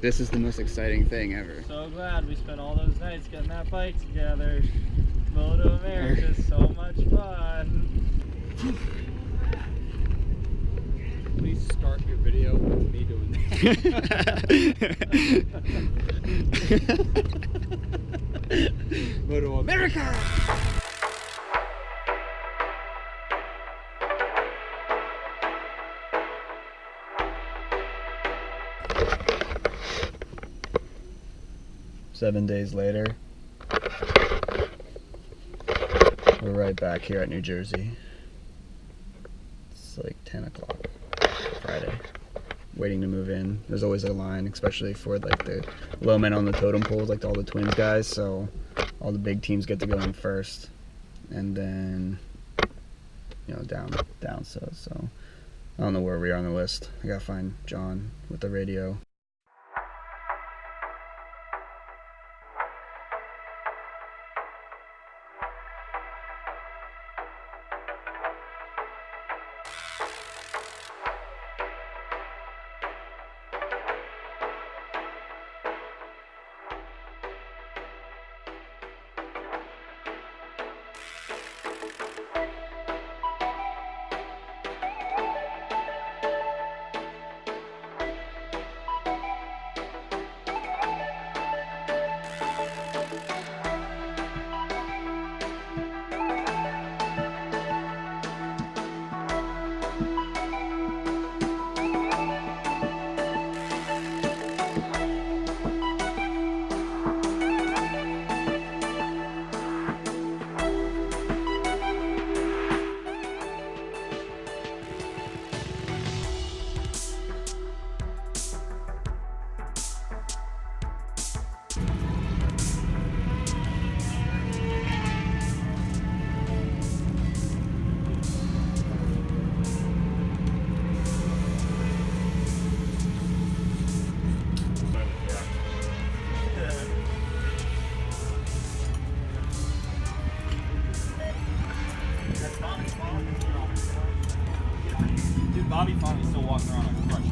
This is the most exciting thing ever. So glad we spent all those nights getting that bike together. MotoAmerica is so much fun. Please start your video with me doing that. MotoAmerica! Seven days later, we're right back here at New Jersey. It's like 10 o'clock Friday, waiting to move in. There's always a line, especially for like the low men on the totem poles, like all the Twins guys, so all the big teams get to go in first, and then, you know, down so I don't know where we are on the list. I gotta find John with the radio. Dude, Bobby Fonte's still walking around on crutches.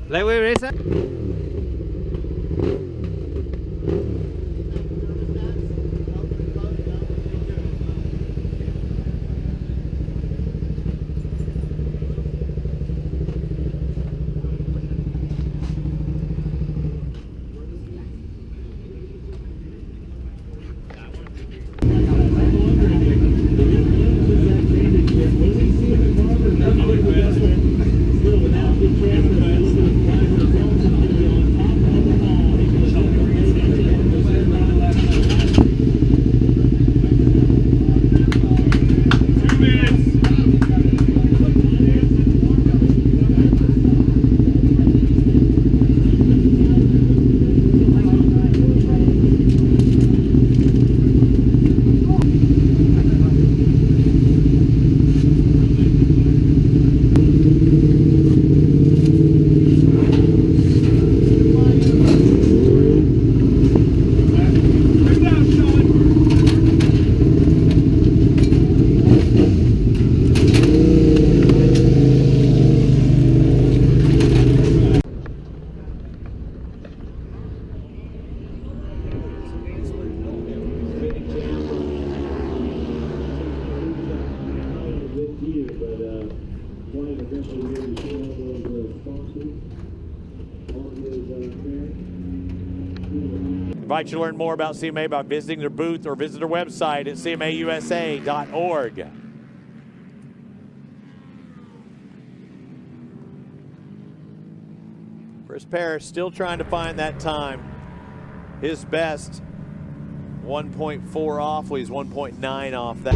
Lightweight racer? Invite you to learn more about CMA by visiting their booth or visit their website at cmausa.org. Chris Parrish still trying to find that time. His best 1.4 off, well, he's 1.9 off that.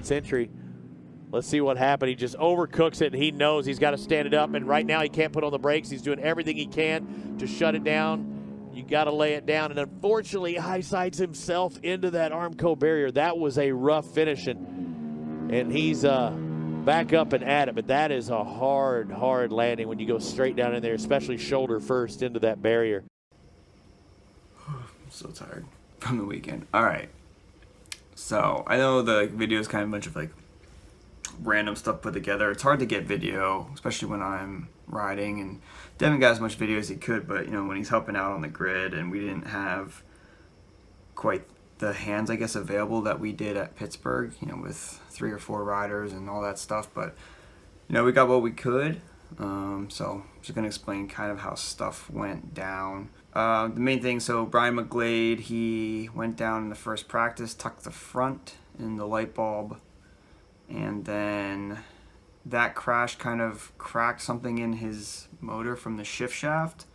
Entry. Let's see what happened. He just overcooks it, and he knows he's got to stand it up, and right now he can't put on the brakes. He's doing everything he can to shut it down. You got to lay it down, and unfortunately high sides himself into that Armco barrier. That was a rough finish, and he's back up and at it, but that is a hard landing when you go straight down in there, especially shoulder first into that barrier. I'm so tired from the weekend. All right. So, I know the video is kind of a bunch of like random stuff put together. It's hard to get video, especially when I'm riding, and Devin got as much video as he could, but you know, when he's helping out on the grid and we didn't have quite the hands, I guess, available that we did at Pittsburgh, you know, with 3 or 4 riders and all that stuff, but you know, we got what we could. So I'm just gonna explain kind of how stuff went down. The main thing, so Brian McGlade, he went down in the first practice, tucked the front in the light bulb, and then that crash kind of cracked something in his motor from the shift shaft.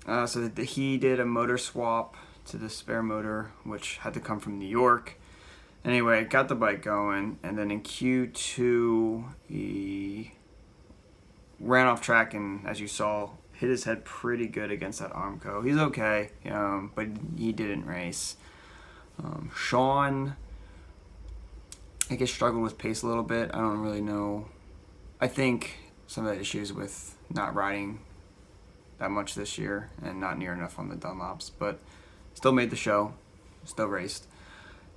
So that he did a motor swap to the spare motor, which had to come from New York. Anyway, got the bike going, and then in Q2, he ran off track, and as you saw, hit his head pretty good against that Armco. He's okay, but he didn't race. Sean, I guess, struggled with pace a little bit. I don't really know. I think some of the issues with not riding that much this year and not near enough on the Dunlops, but still made the show, still raced.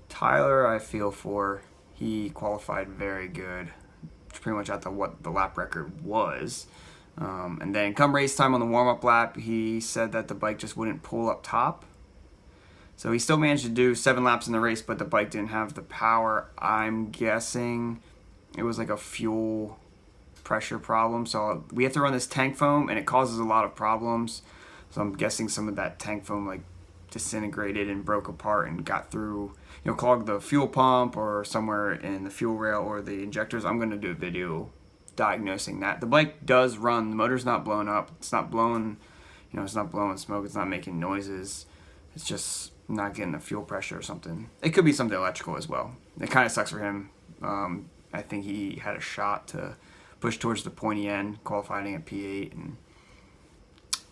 Tyler, I feel for, he qualified very good, pretty much at what the lap record was. And then come race time on the warm-up lap, he said that the bike just wouldn't pull up top. So he still managed to do 7 laps in the race, but the bike didn't have the power. I'm guessing it was like a fuel pressure problem. So we have to run this tank foam, and it causes a lot of problems. So I'm guessing some of that tank foam like disintegrated and broke apart and got through, clogged the fuel pump or somewhere in the fuel rail or the injectors. I'm going to do a video diagnosing that. The bike does run. The motor's not blown up. It's not blowing, it's not blowing smoke. It's not making noises. It's just not getting the fuel pressure or something. It could be something electrical as well. It kind of sucks for him. I think he had a shot to push towards the pointy end, qualifying at P8,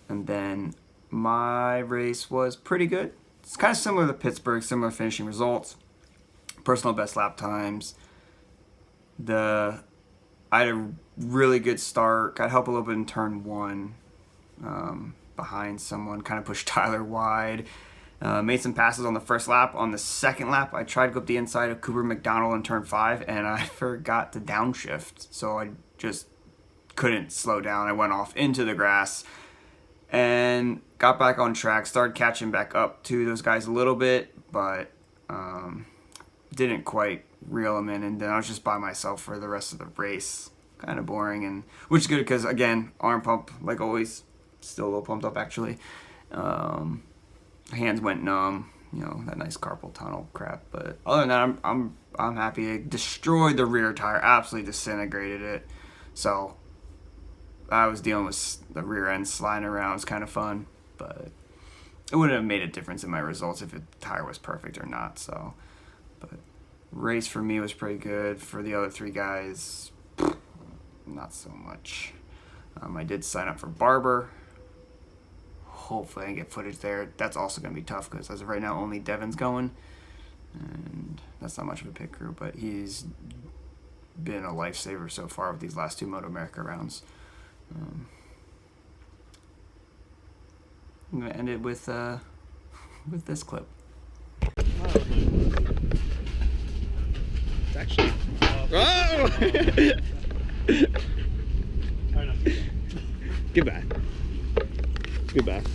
and then my race was pretty good. It's kind of similar to Pittsburgh, similar finishing results, personal best lap times. I had a really good start. Got help a little bit in turn 1, behind someone, kind of pushed Tyler wide. Made some passes on the first lap. On the second lap, I tried to go up the inside of Cooper McDonald in turn 5, and I forgot to downshift, so I just couldn't slow down. I went off into the grass and got back on track, started catching back up to those guys a little bit, but didn't quite reel them in, and then I was just by myself for the rest of the race. kind of boring, and which is good because again, arm pump like always, still a little pumped up actually. Hands went numb, you know, that nice carpal tunnel crap. But other than that, I'm happy. It destroyed the rear tire, absolutely disintegrated it. So I was dealing with the rear end sliding around. It was kind of fun, but it wouldn't have made a difference in my results if the tire was perfect or not. So, but race for me was pretty good. For the other 3 guys, not so much. I did sign up for Barber. Hopefully I can get footage there. That's also going to be tough because as of right now, only Devin's going. And that's not much of a pit crew, but he's been a lifesaver so far with these last 2 MotoAmerica rounds. I'm going to end it with this clip. It's actually. Oh! Goodbye. Goodbye.